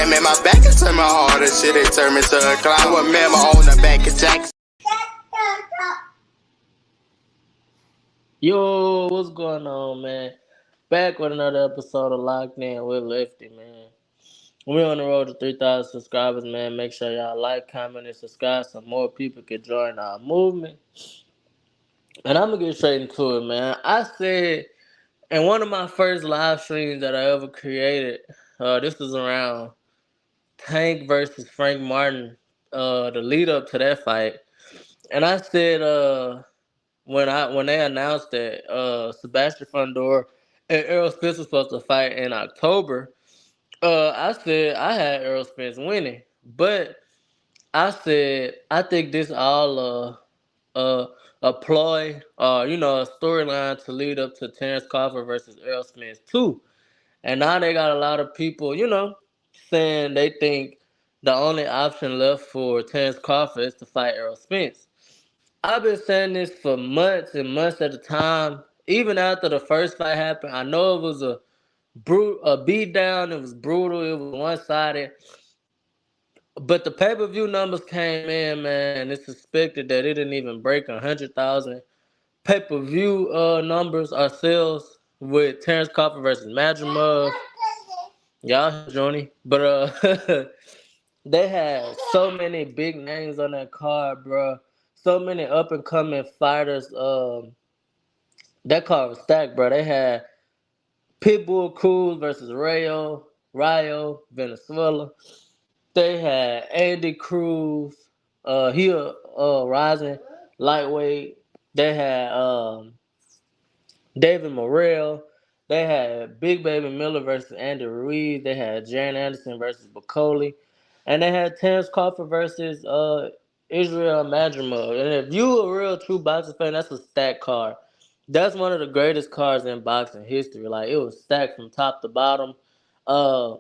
slam in my back and turn my heart and shit, it turned me to a clown. Remember on the back of Jackson. Yo, what's going on, man? Back with another episode of Locked In with Lifty, man. We're on the road to 3,000 subscribers, man. Make sure y'all like, comment, and subscribe so more people can join our movement. And I'm going to get straight into it, man. I said in one of my first live streams that I ever created, this was around Tank versus Frank Martin, the lead up to that fight. And I said, when they announced that Sebastian Fundora and Errol Spence was supposed to fight in October, I said I had Errol Spence winning, but I said I think this all a ploy, a storyline to lead up to Terence Crawford versus Errol Spence too. And now they got a lot of people, saying they think the only option left for Terence Crawford is to fight Errol Spence. I've been saying this for months and months at a time. Even after the first fight happened, I know it was a beat down. It was brutal. It was one sided. But the pay per view numbers came in, man, and it's suspected that it didn't even break 100,000 pay per view numbers or sales with Terence Crawford versus Madrimov. Y'all, Johnny, but they had so many big names on that card, bro. So many up and coming fighters. That card was stacked, bro. They had Pitbull Cruz versus Rayo, Venezuela. They had Andy Cruz, he rising lightweight. They had David Morrell. They had Big Baby Miller versus Andy Ruiz. They had Jaren Anderson versus Bacoli. And they had Terence Crawford versus Israel Madrimov. And if you a real true boxing fan, that's a stacked card. That's one of the greatest cards in boxing history. Like, it was stacked from top to bottom. Uh,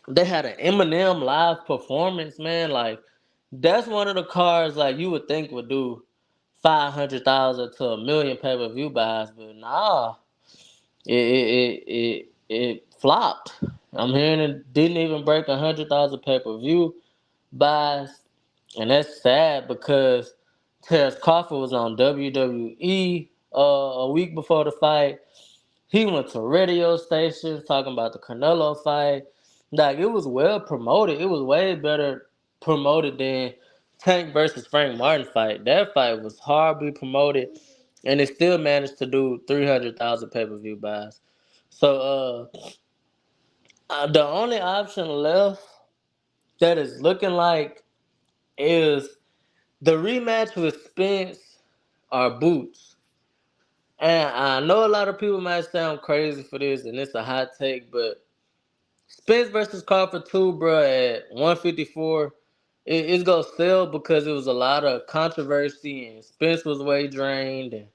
they had an Eminem live performance, man. Like, that's one of the cards like you would think would do 500,000 to 1,000,000 pay per view buys, but nah, it flopped. I'm hearing it didn't even break 100,000 pay per view buys, and that's sad because Terence Crawford was on WWE a week before the fight. He went to radio stations talking about the Canelo fight. Like, it was well promoted. It was way better promoted than Tank versus Frank Martin fight. That fight was horribly promoted, and it still managed to do 300,000 pay per view buys. So the only option left that is looking like is the rematch with Spence or Boots. And I know a lot of people might sound crazy for this, and it's a hot take, but Spence versus Crawford 2, bro, at 154, it's going to sell because it was a lot of controversy, and Spence was way drained, and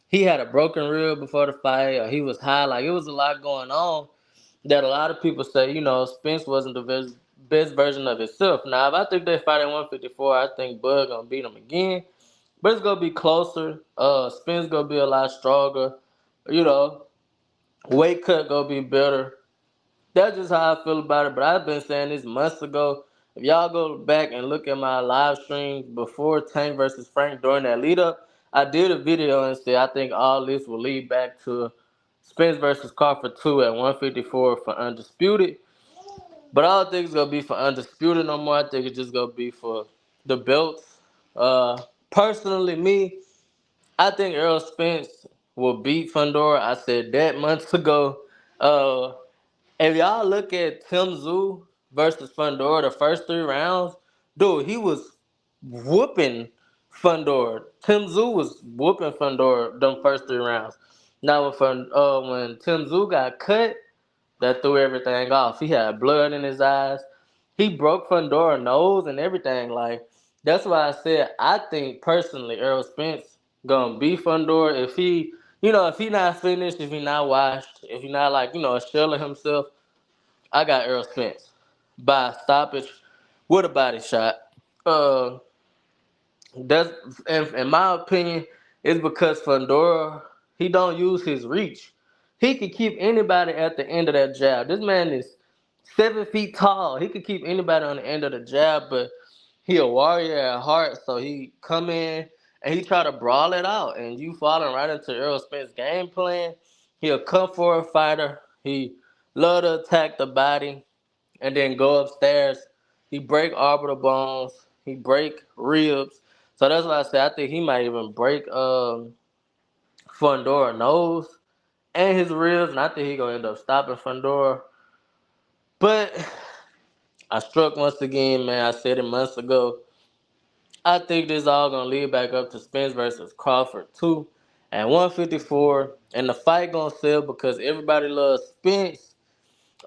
he had a broken rib before the fight, or he was high. Like, it was a lot going on that a lot of people say, Spence wasn't the best version of himself. Now, if I think they fight at 154, I think Bud going to beat him again. But it's going to be closer. Spence going to be a lot stronger. Weight cut going to be better. That's just how I feel about it. But I've been saying this months ago. If y'all go back and look at my live streams before Tank versus Frank during that lead up, I did a video and said I think all this will lead back to Spence versus Crawford 2 at 154 for Undisputed. But I don't think it's going to be for Undisputed no more. I think it's just going to be for the belts. Personally, I think Errol Spence will beat Fundora. I said that months ago. If y'all look at Tim Tszyu versus Fundora, the first 3 rounds, dude, he was whooping Fundora. Tim Tszyu was whooping Fundora them first 3 rounds. Now, when Tim Tszyu got cut, that threw everything off. He had blood in his eyes. He broke Fundora's nose and everything. Like, that's why I said I think personally Errol Spence gonna beat Fundora if he not finished, if he not washed, if he not like a shell of himself. I got Errol Spence by stoppage with a body shot. Uh, that's in my opinion, it's because Fundora he don't use his reach. He can keep anybody at the end of that jab. This man is 7 feet tall. He could keep anybody on the end of the jab, but he a warrior at heart, so he come in and he try to brawl it out, and you falling right into Errol Spence's game plan. He a come for a fighter. He love to attack the body and then go upstairs. He break orbital bones. He break ribs. So that's why I say I think he might even break Fundora nose and his ribs, and I think he gonna end up stopping Fundora. But I struck once again, man. I said it months ago. I think this all gonna lead back up to Spence versus Crawford 2 at 154, and the fight gonna sell because everybody loves Spence.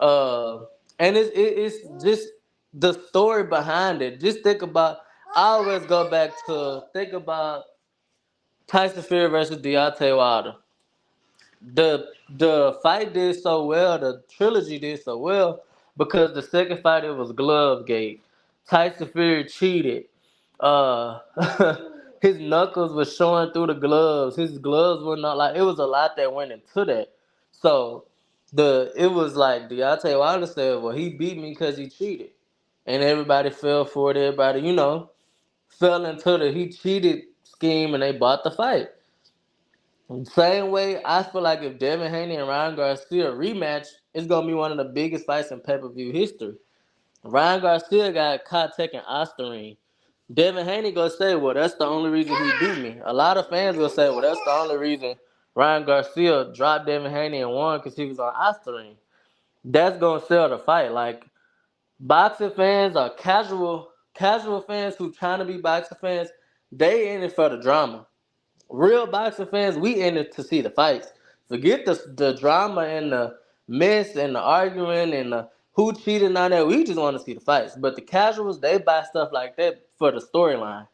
Uh, and it's just the story behind it. Just think about. I always go back to think about Tyson Fury versus Deontay Wilder. The fight did so well, the trilogy did so well because the second fight it was glove gate. Tyson Fury cheated. Uh, his knuckles was showing through the gloves. His gloves were not like it was a lot that went into that. So it was like Deontay Wilder said, well, he beat me because he cheated, and everybody fell for it. Everybody, fell into the he cheated scheme, and they bought the fight. Same way, I feel like if Devin Haney and Ryan Garcia rematch, it's gonna be one of the biggest fights in pay-per-view history. Ryan Garcia got caught taking Ostarine. Devin Haney gonna say, "Well, that's the only reason he beat me." A lot of fans gonna say, "Well, that's the only reason Ryan Garcia dropped Devin Haney and won because he was on Ostarine." That's gonna sell the fight. Like boxing fans are casual fans who trying to be boxing fans. They in it for the drama. Real boxing fans, we in it to see the fights. Forget the drama and the mess and the arguing and the who cheated on that. We just want to see the fights. But the casuals, they buy stuff like that for the storyline.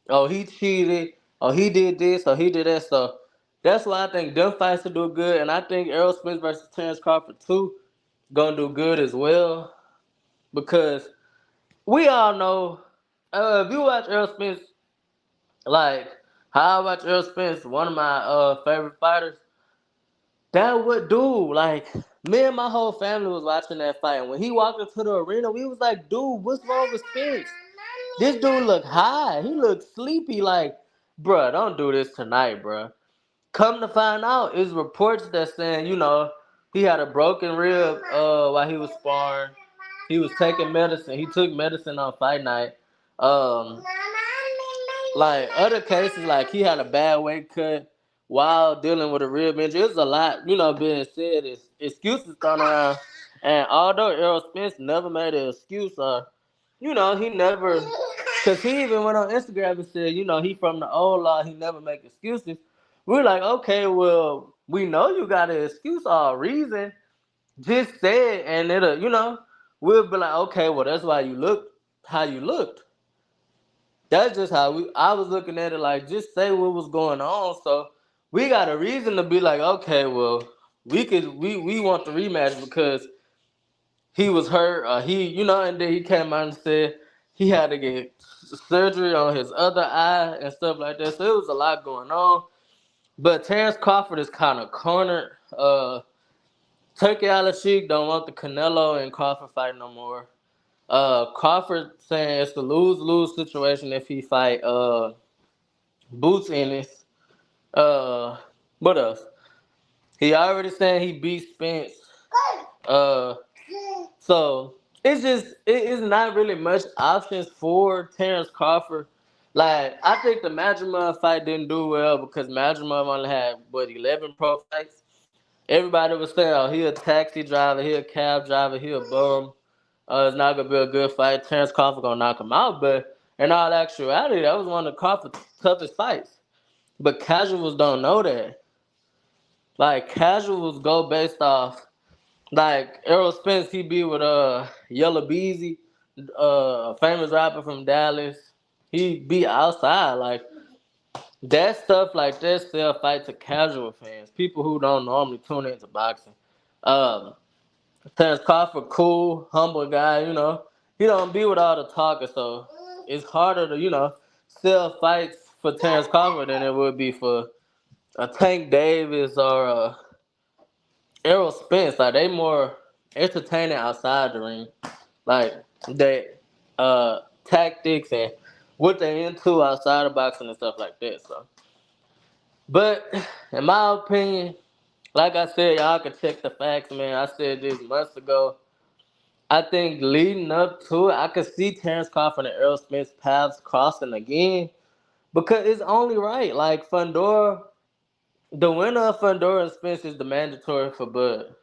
Oh, he cheated. Oh, he did this. Oh, he did that. So that's why I think them fights will do good. And I think Errol Spence versus Terence Crawford too gonna do good as well because we all know if you watch Errol Spence like how I watch Errol Spence, one of my favorite fighters. That what dude, like me and my whole family was watching that fight. And when he walked into the arena, we was like, dude, what's wrong with Spence? This dude look high. He look sleepy. Like, bruh, don't do this tonight, bruh. Come to find out, it's reports that saying, he had a broken rib while he was sparring. He was taking medicine. He took medicine on fight night. Um, like other cases, like he had a bad weight cut while dealing with a rib injury. It's a lot, being said. It's excuses thrown around. And although Errol Spence never made an excuse, he never, because he even went on Instagram and said, he from the old law, he never make excuses. We're like, okay, well, we know you got an excuse or a reason. Just say it, and it'll, we'll be like, okay, well, that's why you looked how you looked. That's just how I was looking at it. Like, just say what was going on. So we got a reason to be like, okay, well, we want the rematch because he was hurt. And then he came out and said he had to get surgery on his other eye and stuff like that. So it was a lot going on. But Terence Crawford is kind of cornered. Turkey Al-Sheikh don't want the Canelo and Crawford fight no more. Crawford saying it's a lose-lose situation if he fight Boots Ennis. What else? He already saying he beat Spence. Uh, so it is not really much options for Terence Crawford. Like I think the Madrimov fight didn't do well because Madrimov only had 11 pro fights. Everybody was saying, oh, he a taxi driver, he a cab driver, he a bum. It's not gonna be a good fight. Terence Crawford gonna knock him out, but in all actuality, that was one of Crawford's toughest fights. But casuals don't know that. Like casuals go based off like Errol Spence, he be with Yellow Beezy, a famous rapper from Dallas. He be outside like that stuff like that sell fight to casual fans, people who don't normally tune into boxing. Um, Terence Crawford, cool, humble guy, he don't be with all the talking, so it's harder to sell fights for Terence Crawford than it would be for a Tank Davis or a Errol Spence. Like they more entertaining outside the ring. Like their tactics and what they into outside of boxing and stuff like that. So, but in my opinion, like I said, y'all can check the facts, man. I said this months ago. I think leading up to it, I could see Terence Crawford and Errol Spence paths crossing again because it's only right. Like Fundora, the winner of Fundora and Spence is the mandatory for Bud.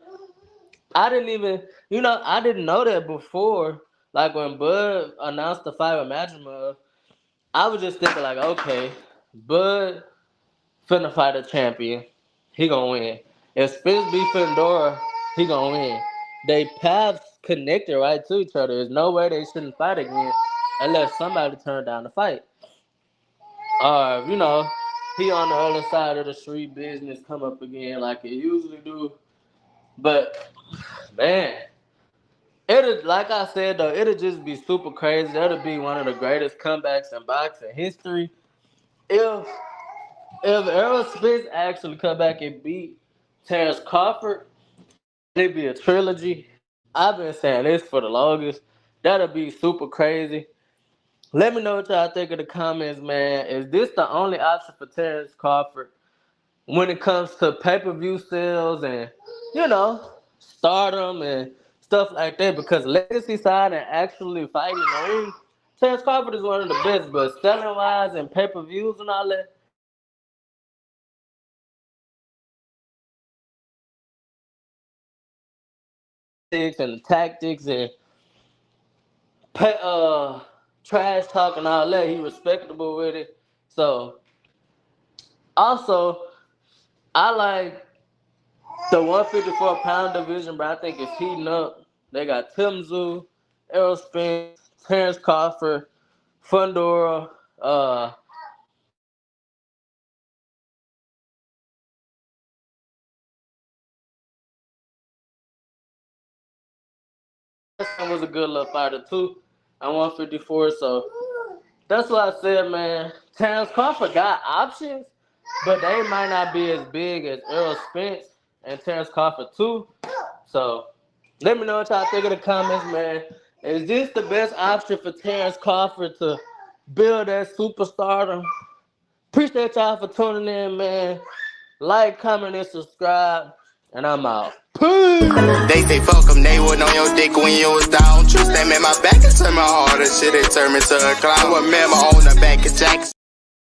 I didn't even, I didn't know that before. Like when Bud announced the fight with Madrimov, I was just thinking like, okay, Bud finna fight a champion. He gonna win. If Spence beat Fundora, he gonna win. They paths connected right to each other. There's no way they shouldn't fight again unless somebody turned down the fight. Or, he on the other side of the street business come up again like it usually do. But man, it'll, like I said though, it'll just be super crazy. That'll be one of the greatest comebacks in boxing history. If Errol Spence actually come back and beat Terence Crawford, it'd be a trilogy. I've been saying this for the longest. That'll be super crazy. Let me know what y'all think in the comments, man. Is this the only option for Terence Crawford when it comes to pay-per-view sales and, stardom and stuff like that? Because legacy side and actually fighting in the ring, Terence Crawford is one of the best, but selling-wise and pay-per-views and all that, and the tactics and trash talk and all that, he respectable with it. So, also, I like the 154-pound division, but I think it's heating up. They got Tim Tszyu, Errol Spence, Terence Crawford, Fundora, was a good little fighter too at 154. So that's what I said, man. Terence Crawford got options, but they might not be as big as Errol Spence and Terence Crawford too. So let me know what y'all think in the comments, man. Is this the best option for Terence Crawford to build that superstardom? Appreciate y'all for tuning in, man. Like, comment, and subscribe. And I'm out. Peace. They say fuck 'em, they wasn't on your dick when you was down. Trust them in my back and turn my heart and shit, it turned me to a clown. Remember on the back of Jackson.